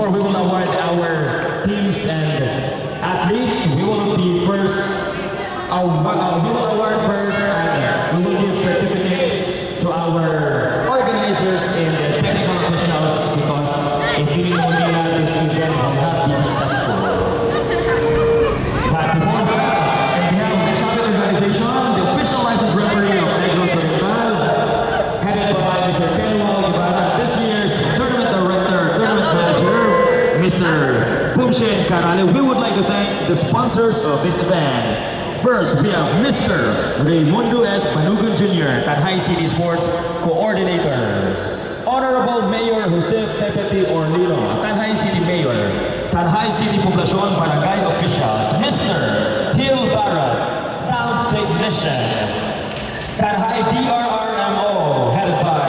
before we will award our teams and athletes, we will be first. We will award first, and we will give certificates to our organizers and the technical officials, because if we don't do that, this event will not be successful. But before that, on behalf of the champion organization, the official licensed referee of Negros Oriental, headed by Mr. Kenwal Guevara, this year's tournament director, tournament manager, Mr. Bumshen Karale, we would like to thank the sponsors of this event. First, we have Mr. Raymundo S. Banugan Jr., Tanhay City Sports Coordinator. Honorable Mayor Jose Pepeti Orlino, Tanhay City Mayor. Tanhay City Poblacion Barangay Officials. Mr. Hill Barra, Sound Technician. Tanhay DRRMO, headed by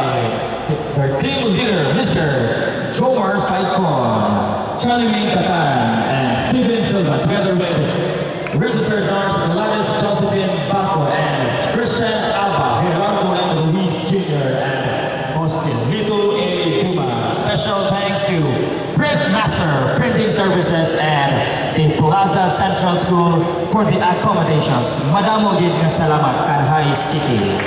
their team leader, Mr. Jomar Saikon, Charlie Ming Katan, and Steven Silva, together with registered nurse Gladys Josephine Baco and Christian Alba, Gerardo and Luis Jr. and Austin Lito A. Puma. Special thanks to Print Master Printing Services and the Plaza Central School for the accommodations. Madamo gid nga salamat, Tanhay City.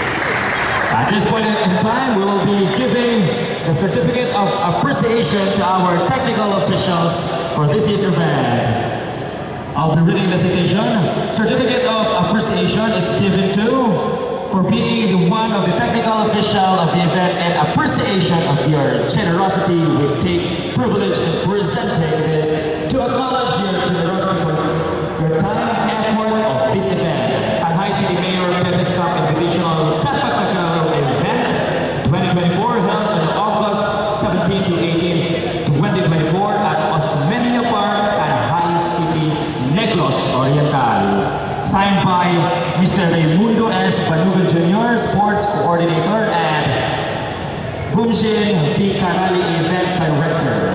At this point in time, we will be giving the certificate of appreciation to our technical officials for this year's event. I'll be reading the citation. Certificate of appreciation is given to for being the one of the technical official of the event and appreciation of your generosity. We take privilege in presenting this to acknowledge your generosity for your time and effort of this event. Tanhay City Mayor Pepes Cup Invitational Sepak Takraw event 2024 held on August 17 to 18, 2024 at Osmeña Park, Tanhay City, Negros Oriental. Signed by Mr. Raymundo S. Banugan Jr., Sports Coordinator, and Bumshen P. Karali